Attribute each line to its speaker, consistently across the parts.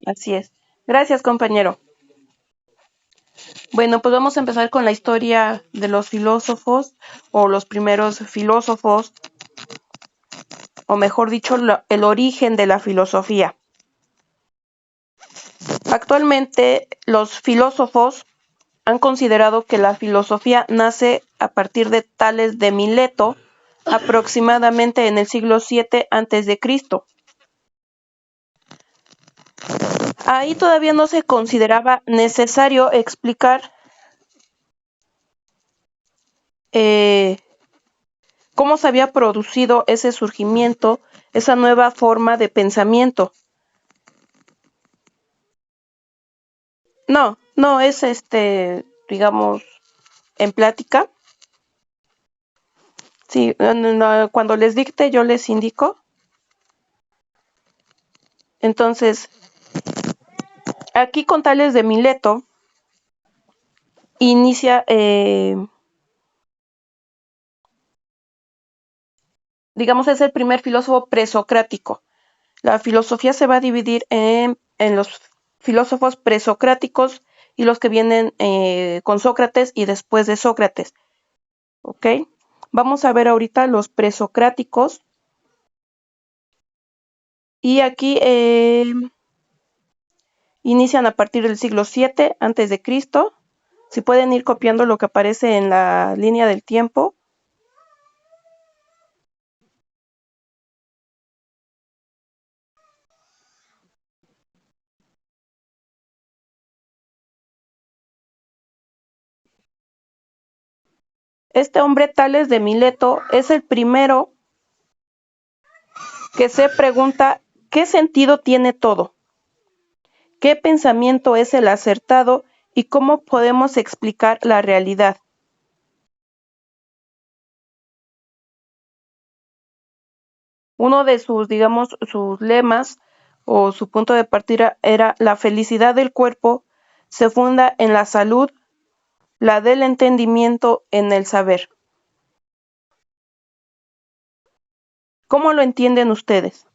Speaker 1: Así es. Gracias, compañero. Bueno, pues vamos a empezar con la historia de los filósofos o los primeros filósofos, o mejor dicho, el origen de la filosofía. Actualmente, los filósofos han considerado que la filosofía nace a partir de Tales de Mileto, aproximadamente en el siglo VII a.C. Ahí todavía no se consideraba necesario explicar cómo se había producido ese surgimiento, esa nueva forma de pensamiento. No es digamos, en plática. Sí, no, cuando les dicte yo les indico. Entonces, aquí con Tales de Mileto inicia, digamos, es el primer filósofo presocrático. La filosofía se va a dividir en los filósofos presocráticos y los que vienen con Sócrates y después de Sócrates. ¿Ok? Vamos a ver ahorita los presocráticos. Y aquí inician a partir del siglo VII a.C. Si pueden ir copiando lo que aparece en la línea del tiempo. Este hombre Tales de Mileto es el primero que se pregunta ¿qué sentido tiene todo? ¿Qué pensamiento es el acertado y cómo podemos explicar la realidad? Uno de sus, digamos, sus lemas o su punto de partida era la felicidad del cuerpo se funda en la salud, la del entendimiento en el saber. ¿Cómo lo entienden ustedes?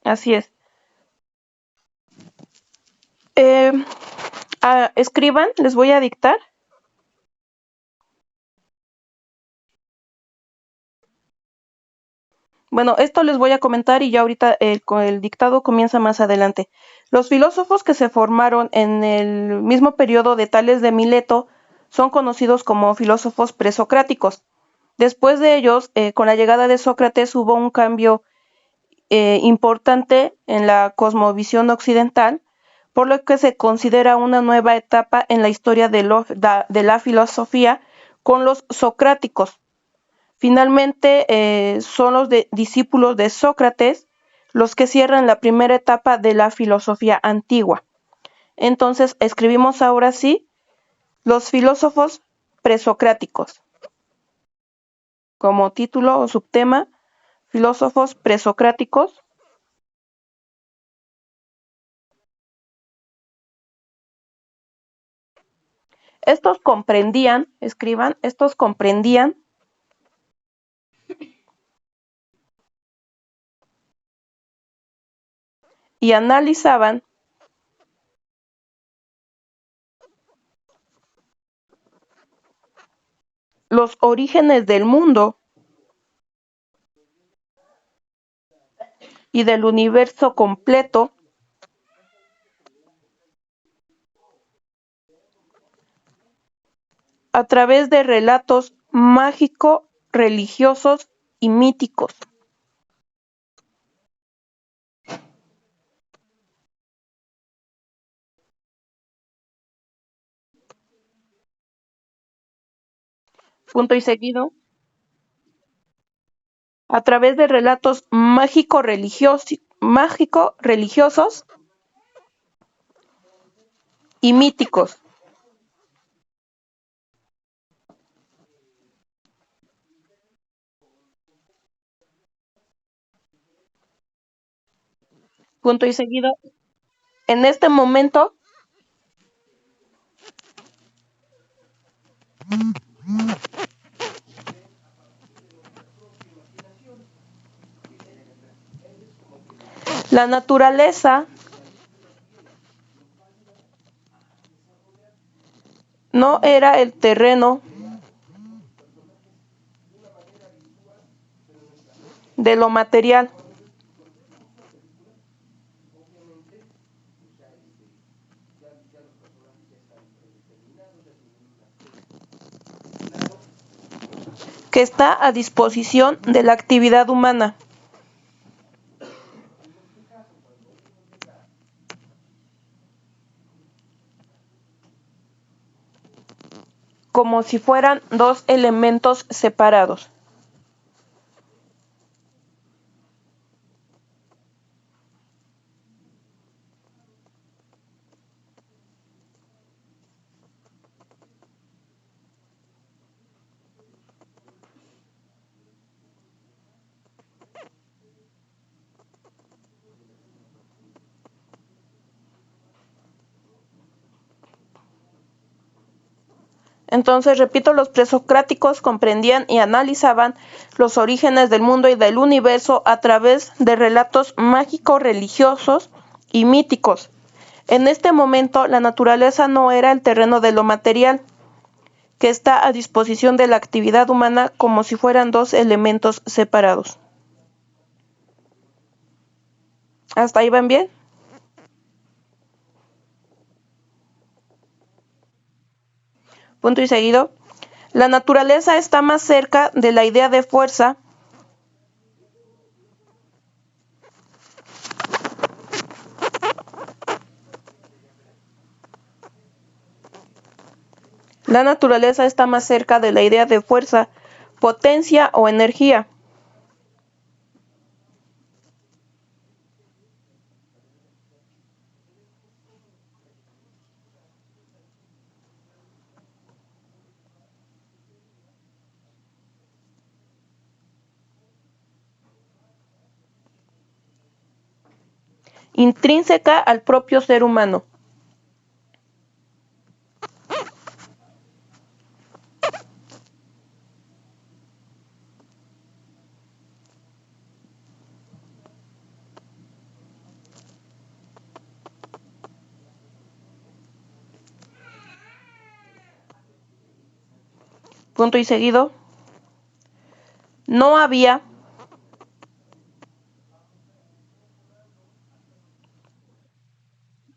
Speaker 1: Así es. Eh, escriban, les voy a dictar. Bueno, esto les voy a comentar y ya ahorita el dictado comienza más adelante. Los filósofos que se formaron en el mismo periodo de Tales de Mileto son conocidos como filósofos presocráticos. Después de ellos, con la llegada de Sócrates hubo un cambio importante en la cosmovisión occidental, por lo que se considera una nueva etapa en la historia de la filosofía con los socráticos. Finalmente, son los discípulos de Sócrates los que cierran la primera etapa de la filosofía antigua. Entonces, escribimos ahora sí los filósofos presocráticos. Como título o subtema, filósofos presocráticos. Estos comprendían, escriban, estos comprendían y analizaban los orígenes del mundo y del universo completo a través de relatos mágico-religiosos y míticos. Punto y seguido. A través de relatos mágico-religiosos y míticos. Punto y seguido. En este momento, la naturaleza no era el terreno de lo material, que está a disposición de la actividad humana, como si fueran dos elementos separados. Entonces, repito, los presocráticos comprendían y analizaban los orígenes del mundo y del universo a través de relatos mágicos, religiosos y míticos. En este momento, la naturaleza no era el terreno de lo material, que está a disposición de la actividad humana como si fueran dos elementos separados. ¿Hasta ahí van bien? Punto y seguido. La naturaleza está más cerca de la idea de fuerza La naturaleza está más cerca de la idea de fuerza, potencia o energía. Intrínseca al propio ser humano. Punto y seguido. No había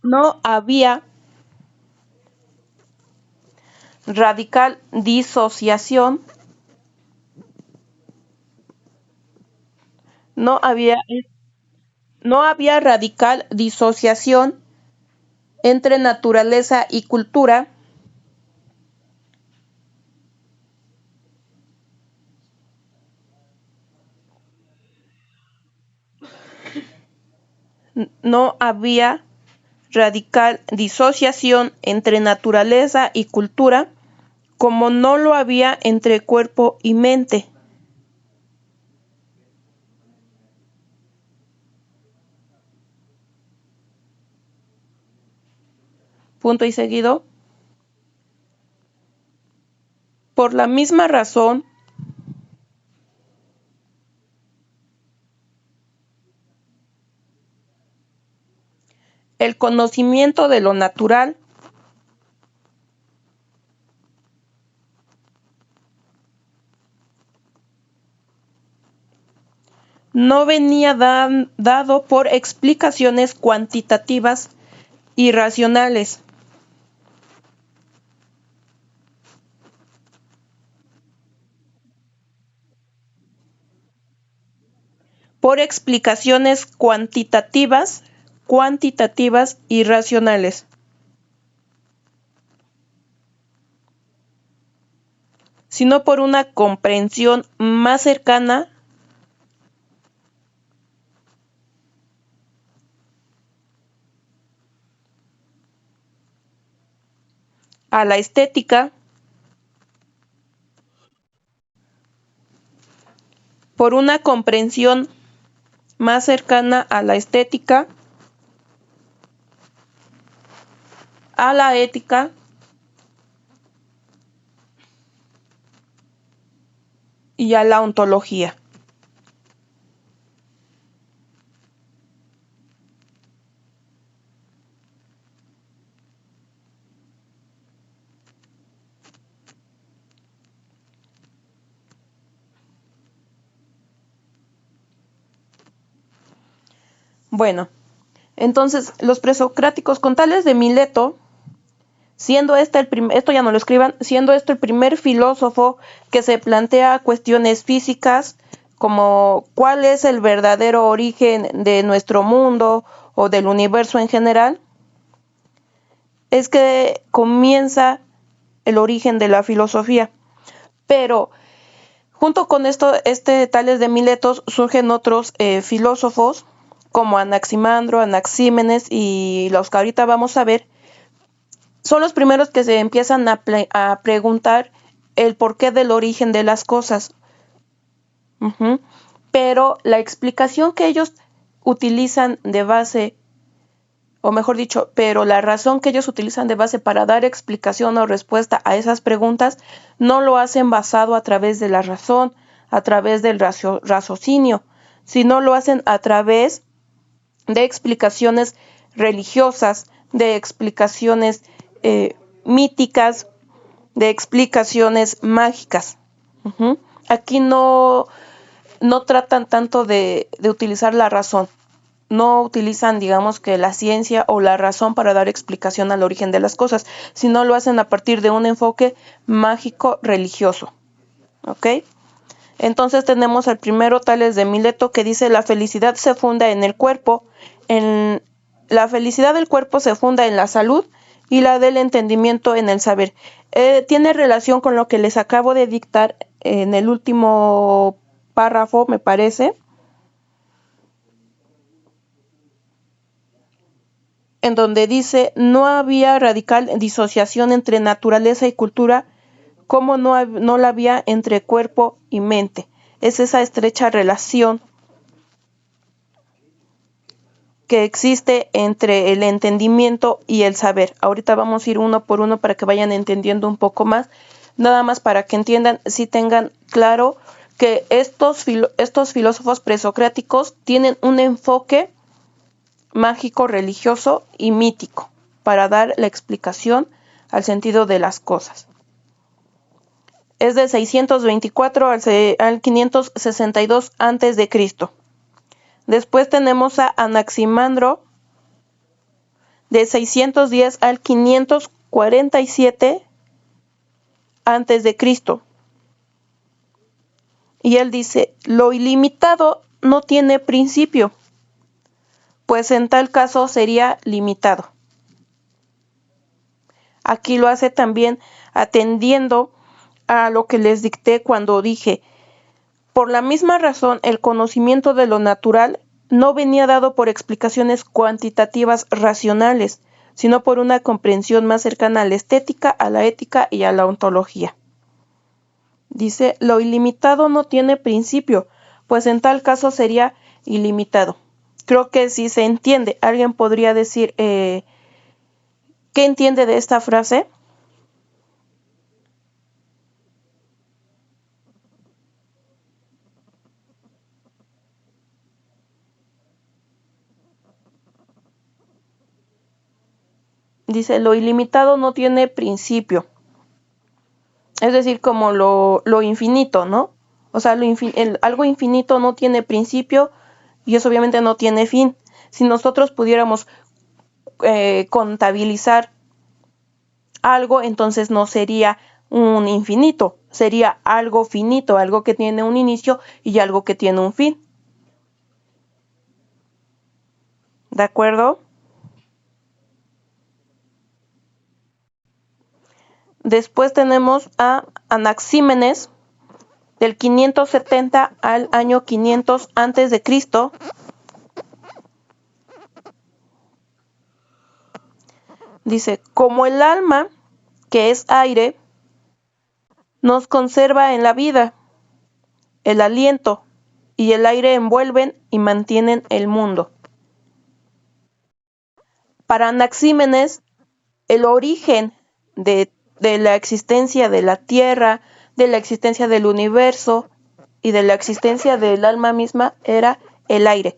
Speaker 1: no había radical disociación, no había, no había radical disociación entre naturaleza y cultura, no había radical disociación entre naturaleza y cultura, como no lo había entre cuerpo y mente. Punto y seguido. Por la misma razón, el conocimiento de lo natural no venía dado por explicaciones cuantitativas y racionales, por explicaciones cuantitativas y racionales, sino por una comprensión más cercana a la estética, por una comprensión más cercana a la estética, a la ética y a la ontología. Bueno, entonces los presocráticos con Tales de Mileto, siendo esto ya no lo escriban, siendo este el primer filósofo que se plantea cuestiones físicas como cuál es el verdadero origen de nuestro mundo o del universo en general, es que comienza el origen de la filosofía. Pero junto con esto, Tales de Miletos, surgen otros filósofos como Anaximandro, Anaxímenes y los que ahorita vamos a ver. Son los primeros que se empiezan a preguntar el porqué del origen de las cosas. Pero la explicación que ellos utilizan de base, o mejor dicho, pero la razón que ellos utilizan de base para dar explicación o respuesta a esas preguntas, no lo hacen basado a través de la razón, a través del raciocinio, sino lo hacen a través de explicaciones religiosas, de explicaciones míticas, de explicaciones mágicas. Aquí no tratan tanto de utilizar la razón, no utilizan, digamos, que la ciencia o la razón para dar explicación al origen de las cosas, sino lo hacen a partir de un enfoque mágico religioso. ¿Ok? Entonces tenemos al primero, Tales de Mileto, que dice: la felicidad se funda en el cuerpo, la felicidad del cuerpo se funda en la salud y la del entendimiento en el saber. Tiene relación con lo que les acabo de dictar en el último párrafo, me parece, en donde dice: no había radical disociación entre naturaleza y cultura, como no la había entre cuerpo y mente. Es esa estrecha relación que existe entre el entendimiento y el saber. Ahorita vamos a ir uno por uno para que vayan entendiendo un poco más, nada más para que entiendan, si tengan claro que estos filósofos presocráticos tienen un enfoque mágico, religioso y mítico para dar la explicación al sentido de las cosas. Es de 624 al 562 a.C. Después tenemos a Anaximandro, de 610 al 547 a.C. Y él dice: lo ilimitado no tiene principio, pues en tal caso sería limitado. Aquí lo hace también atendiendo a lo que les dicté cuando dije: por la misma razón, el conocimiento de lo natural no venía dado por explicaciones cuantitativas racionales, sino por una comprensión más cercana a la estética, a la ética y a la ontología. Dice: lo ilimitado no tiene principio, pues en tal caso sería ilimitado. Creo que si se entiende, alguien podría decir, ¿qué entiende de esta frase? Dice: lo ilimitado no tiene principio. Es decir, como lo infinito, ¿no? O sea, algo infinito no tiene principio y eso obviamente no tiene fin. Si nosotros pudiéramos contabilizar algo, entonces no sería un infinito, sería algo finito, algo que tiene un inicio y algo que tiene un fin. ¿De acuerdo? Después tenemos a Anaxímenes, del 570 al año 500 antes de Cristo. Dice, como el alma, que es aire, nos conserva en la vida, el aliento y el aire envuelven y mantienen el mundo. Para Anaxímenes, el origen de la existencia de la Tierra, de la existencia del universo y de la existencia del alma misma era el aire.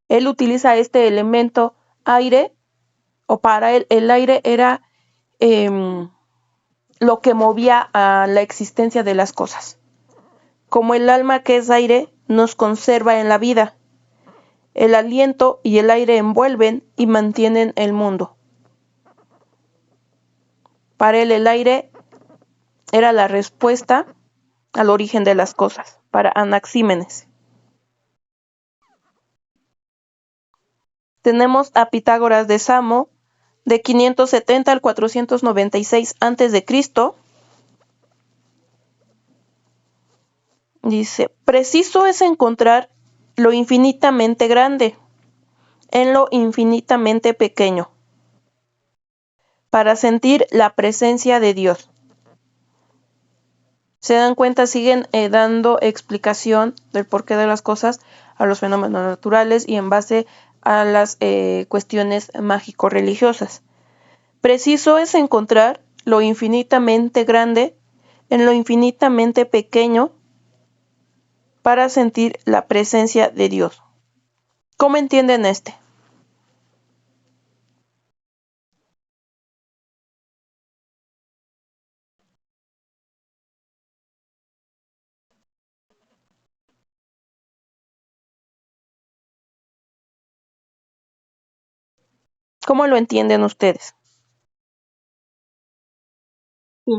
Speaker 1: Él utiliza este elemento aire, o para él el aire era lo que movía a la existencia de las cosas. Como el alma que es aire nos conserva en la vida, el aliento y el aire envuelven y mantienen el mundo. Para él el aire era la respuesta al origen de las cosas, para Anaxímenes. Tenemos a Pitágoras de Samo, de 570 al 496 a.C. Dice, preciso es encontrar lo infinitamente grande en lo infinitamente pequeño, para sentir la presencia de Dios. Se dan cuenta, siguen dando explicación del porqué de las cosas a los fenómenos naturales y en base a las cuestiones mágico-religiosas. Preciso es encontrar lo infinitamente grande en lo infinitamente pequeño para sentir la presencia de Dios. ¿Cómo entienden este? ¿Cómo lo entienden ustedes? Sí.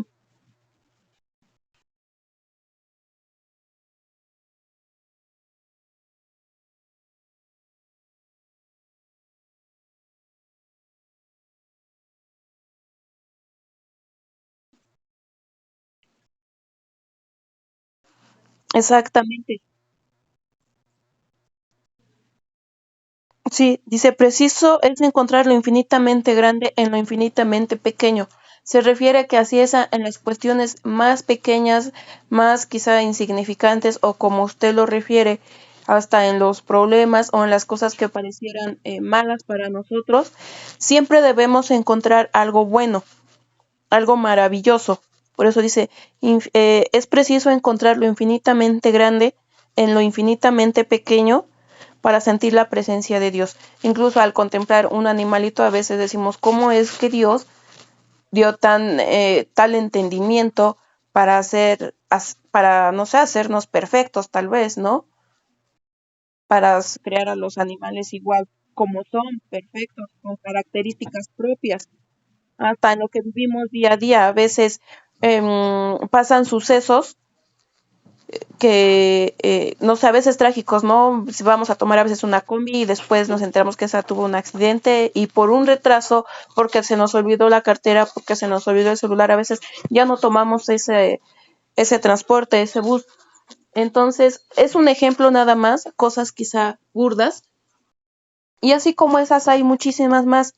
Speaker 1: Exactamente. Sí, dice, preciso es encontrar lo infinitamente grande en lo infinitamente pequeño. Se refiere a que así es en las cuestiones más pequeñas, más quizá insignificantes o como usted lo refiere, hasta en los problemas o en las cosas que parecieran malas para nosotros, siempre debemos encontrar algo bueno, algo maravilloso. Por eso dice, es preciso encontrar lo infinitamente grande en lo infinitamente pequeño para sentir la presencia de Dios. Incluso al contemplar un animalito a veces decimos, ¿cómo es que Dios dio tal entendimiento para para, no sé, hacernos perfectos tal vez, ¿no? Para crear a los animales igual como son, perfectos, con características propias, hasta en lo que vivimos día a día. A veces pasan sucesos que, no sé, a veces trágicos, ¿no? Si vamos a tomar a veces una combi y después nos enteramos que esa tuvo un accidente y por un retraso, porque se nos olvidó la cartera, porque se nos olvidó el celular, a veces ya no tomamos ese transporte, ese bus. Entonces, es un ejemplo nada más, cosas quizá burdas. Y así como esas hay muchísimas más.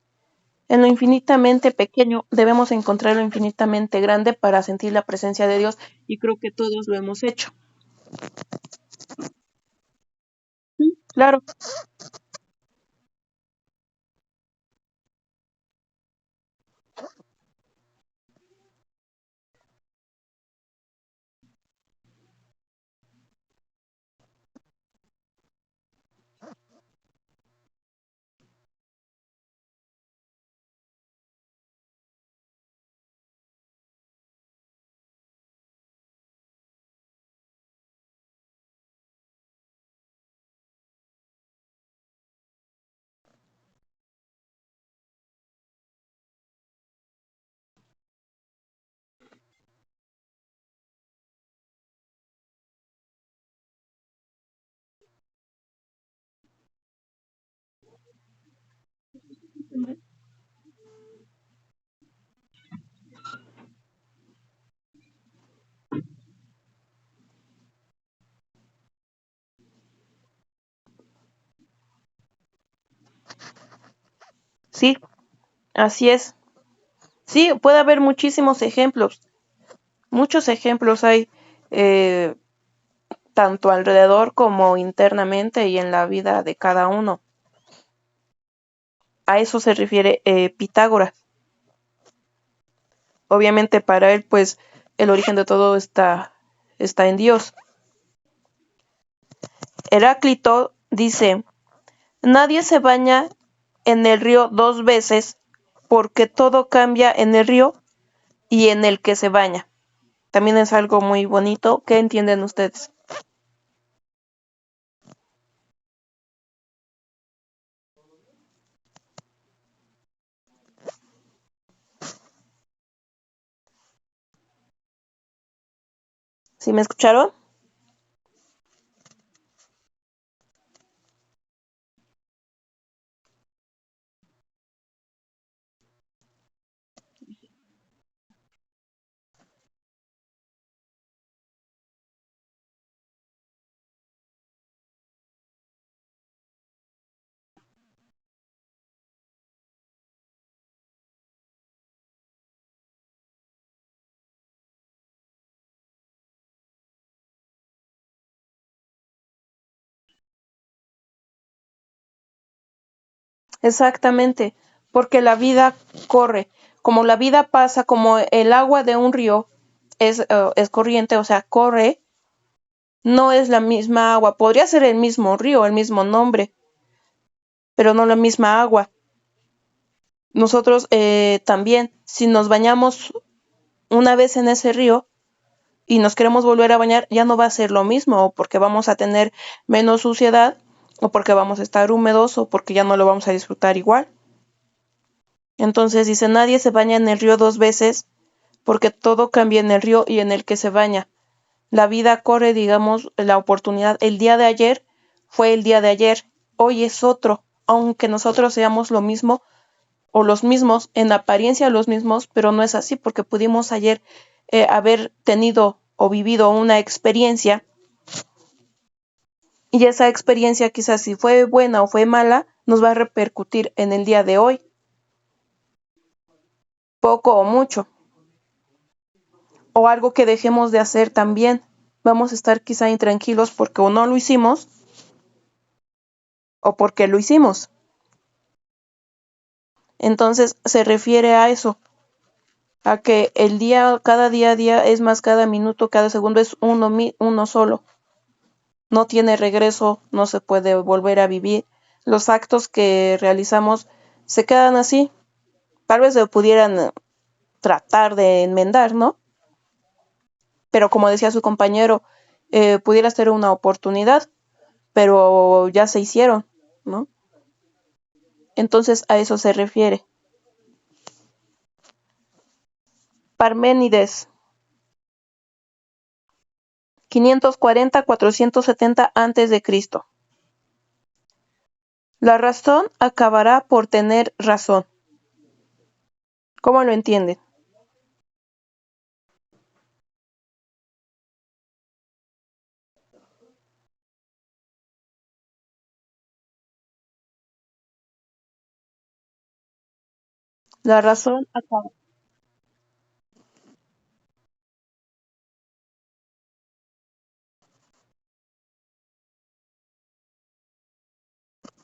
Speaker 1: En lo infinitamente pequeño debemos encontrar lo infinitamente grande para sentir la presencia de Dios y creo que todos lo hemos hecho. Claro. Sí, así es. Sí, puede haber muchísimos ejemplos. Muchos ejemplos hay, eh, tanto alrededor como internamente y en la vida de cada uno. A eso se refiere Pitágoras. Obviamente para él, pues, el origen de todo está en Dios. Heráclito dice, nadie se baña en el río dos veces porque todo cambia en el río y en el que se baña. También es algo muy bonito. ¿Qué entienden ustedes? ¿Sí me escucharon? Exactamente, porque la vida corre, como la vida pasa, como el agua de un río es corriente, o sea, corre, no es la misma agua, podría ser el mismo río, el mismo nombre, pero no la misma agua. Nosotros también, si nos bañamos una vez en ese río y nos queremos volver a bañar, ya no va a ser lo mismo, o porque vamos a tener menos suciedad, o porque vamos a estar húmedos, o porque ya no lo vamos a disfrutar igual. Entonces dice, nadie se baña en el río dos veces, porque todo cambia en el río y en el que se baña. La vida corre, digamos, la oportunidad. El día de ayer fue el día de ayer, hoy es otro, aunque nosotros seamos lo mismo o los mismos, en apariencia los mismos, pero no es así porque pudimos ayer haber tenido o vivido una experiencia y esa experiencia quizás si fue buena o fue mala, nos va a repercutir en el día de hoy, poco o mucho, o algo que dejemos de hacer también. Vamos a estar quizá intranquilos porque o no lo hicimos o porque lo hicimos. Entonces se refiere a eso, a que el día, cada día a día, es más cada minuto, cada segundo es uno solo. No tiene regreso, no se puede volver a vivir. Los actos que realizamos se quedan así. Tal vez se pudieran tratar de enmendar, ¿no? Pero como decía su compañero, pudiera ser una oportunidad, pero ya se hicieron, ¿no? Entonces a eso se refiere. Parménides, 540-470 a.C. La razón acabará por tener razón. ¿Cómo lo entienden? La razón acaba.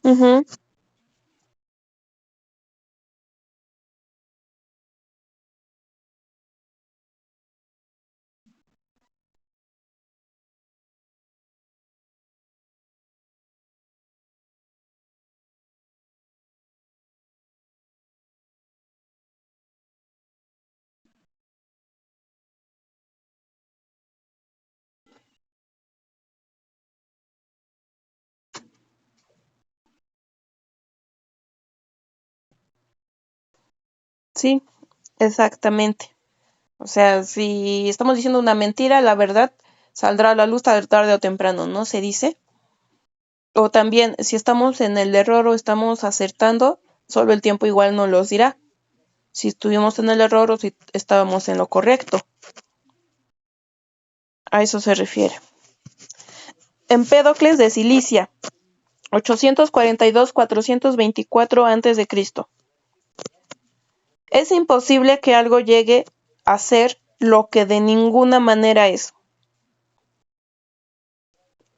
Speaker 1: Ujú. Sí, exactamente. O sea, si estamos diciendo una mentira, la verdad saldrá a la luz tarde o temprano, ¿no? Se dice. O también, si estamos en el error o estamos acertando, Solo el tiempo igual nos los dirá si estuvimos en el error o si estábamos en lo correcto. A eso se refiere. Empédocles de Cilicia, 842-424 a.C. Es imposible que algo llegue a ser lo que de ninguna manera es.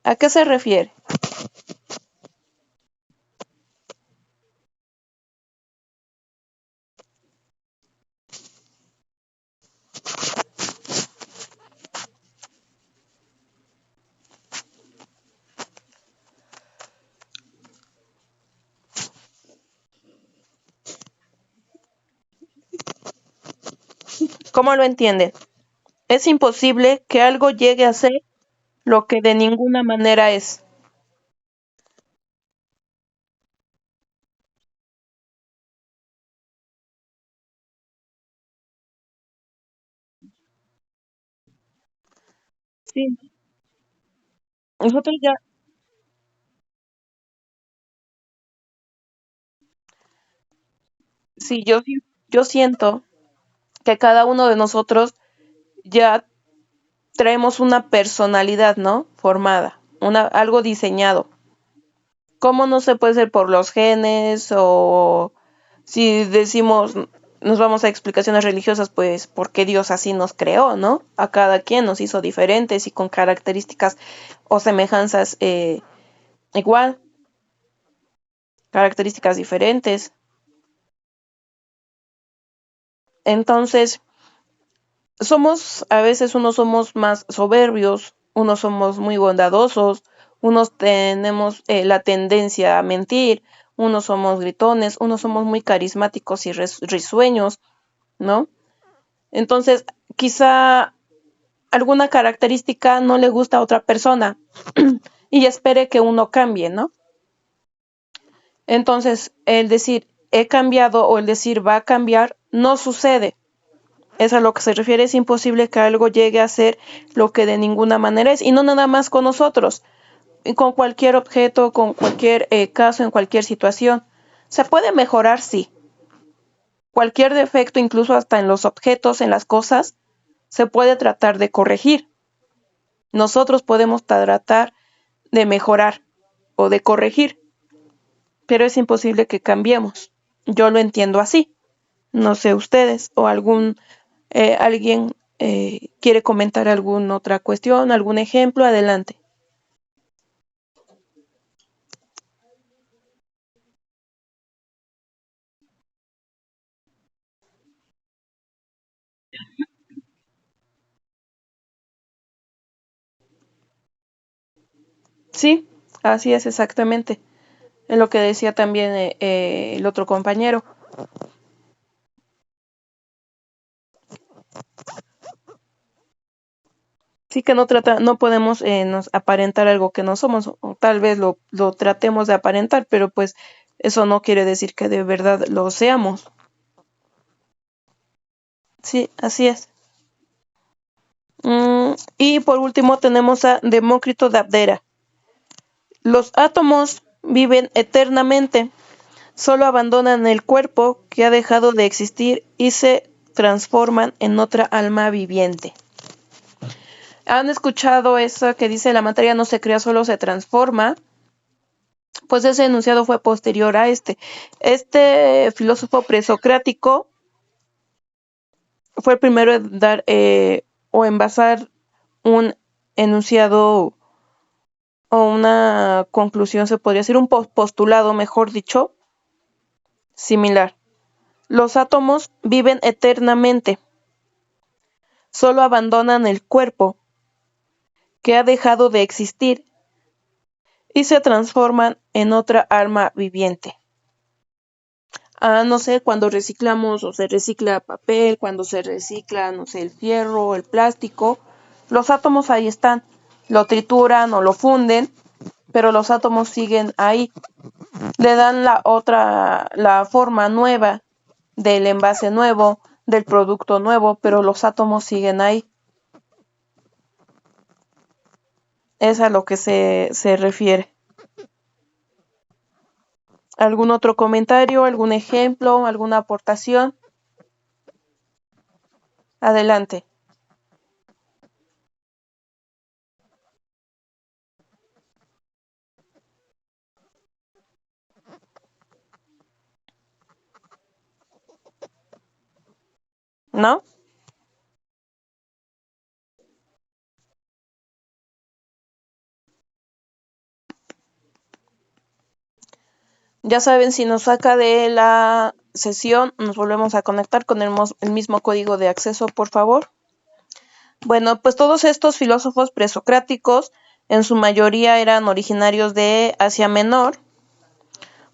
Speaker 1: ¿A qué se refiere? ¿Cómo lo entienden? Es imposible que algo llegue a ser lo que de ninguna manera es. Sí, nosotros ya, sí, yo siento que cada uno de nosotros ya traemos una personalidad, ¿no? Formada, algo diseñado. ¿Cómo no se puede ser por los genes o si decimos, nos vamos a explicaciones religiosas, pues porque Dios así nos creó, ¿no? A cada quien nos hizo diferentes y con características o semejanzas igual, características diferentes. Entonces, a veces unos somos más soberbios, unos somos muy bondadosos, unos tenemos la tendencia a mentir, unos somos gritones, unos somos muy carismáticos y risueños, ¿no? Entonces, quizá alguna característica no le gusta a otra persona y espere que uno cambie, ¿no? Entonces, el decir he cambiado o el decir va a cambiar no sucede. Es a lo que se refiere, es imposible que algo llegue a ser lo que de ninguna manera es, y no nada más con nosotros, con cualquier objeto, con cualquier caso, en cualquier situación. Se puede mejorar, sí. Cualquier defecto, incluso hasta en los objetos, en las cosas, se puede tratar de corregir. Nosotros podemos tratar de mejorar o de corregir, pero es imposible que cambiemos. Yo lo entiendo así. No sé ustedes o alguien quiere comentar alguna otra cuestión, algún ejemplo, adelante. Sí, así es exactamente. Es lo que decía también el otro compañero. Sí que no podemos nos aparentar algo que no somos, o tal vez lo tratemos de aparentar, pero pues eso no quiere decir que de verdad lo seamos. Sí, así es. Y por último tenemos a Demócrito de Abdera. Los átomos viven eternamente, solo abandonan el cuerpo que ha dejado de existir y se transforman en otra alma viviente. ¿Han escuchado eso que dice la materia no se crea, solo se transforma? Pues ese enunciado fue posterior a este. Este filósofo presocrático fue el primero en dar o en basar un enunciado o una conclusión, se podría decir, un postulado, mejor dicho, similar. Los átomos viven eternamente, solo abandonan el cuerpo que ha dejado de existir y se transforman en otra alma viviente. No sé, cuando reciclamos o se recicla papel, cuando se recicla, no sé, el fierro, el plástico, los átomos ahí están, lo trituran o lo funden, pero los átomos siguen ahí, le dan la forma nueva del envase nuevo, del producto nuevo, pero los átomos siguen ahí. Es a lo que se refiere. ¿Algún otro comentario, algún ejemplo, alguna aportación? Adelante. ¿No? Ya saben, si nos saca de la sesión, nos volvemos a conectar con el mismo código de acceso, por favor. Bueno, pues todos estos filósofos presocráticos, en su mayoría eran originarios de Asia Menor,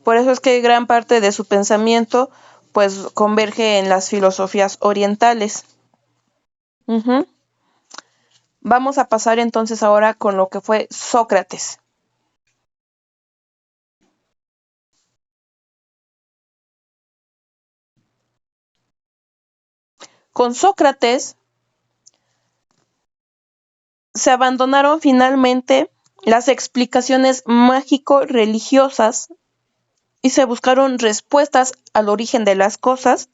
Speaker 1: por eso es que gran parte de su pensamiento pues converge en las filosofías orientales. Ujú. Vamos a pasar entonces ahora con lo que fue Sócrates. Con Sócrates se abandonaron finalmente las explicaciones mágico-religiosas y se buscaron respuestas al origen de las cosas.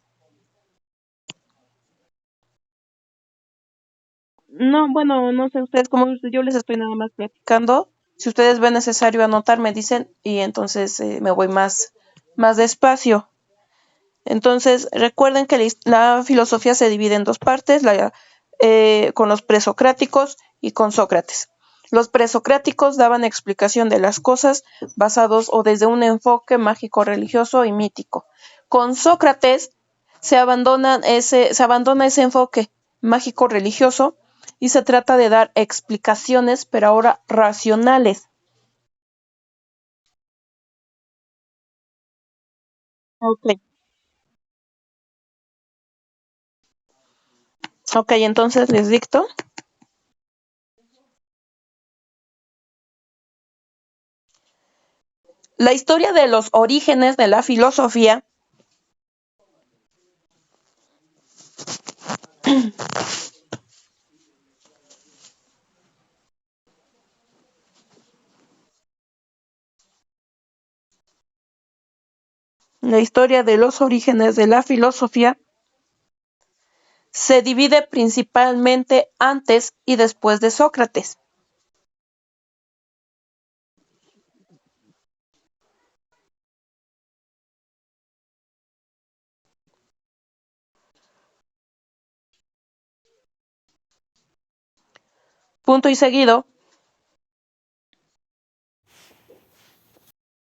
Speaker 1: No, bueno, no sé ustedes cómo yo les estoy nada más platicando. Si ustedes ven necesario anotar, me dicen y entonces me voy más despacio. Entonces, recuerden que la filosofía se divide en dos partes, con los presocráticos y con Sócrates. Los presocráticos daban explicación de las cosas basados o desde un enfoque mágico, religioso y mítico. Con Sócrates se abandona ese enfoque mágico religioso y se trata de dar explicaciones, pero ahora racionales. Ok, ok, entonces les dicto. La historia de los orígenes de la filosofía. La historia de los orígenes de la filosofía se divide principalmente antes y después de Sócrates. Punto y seguido,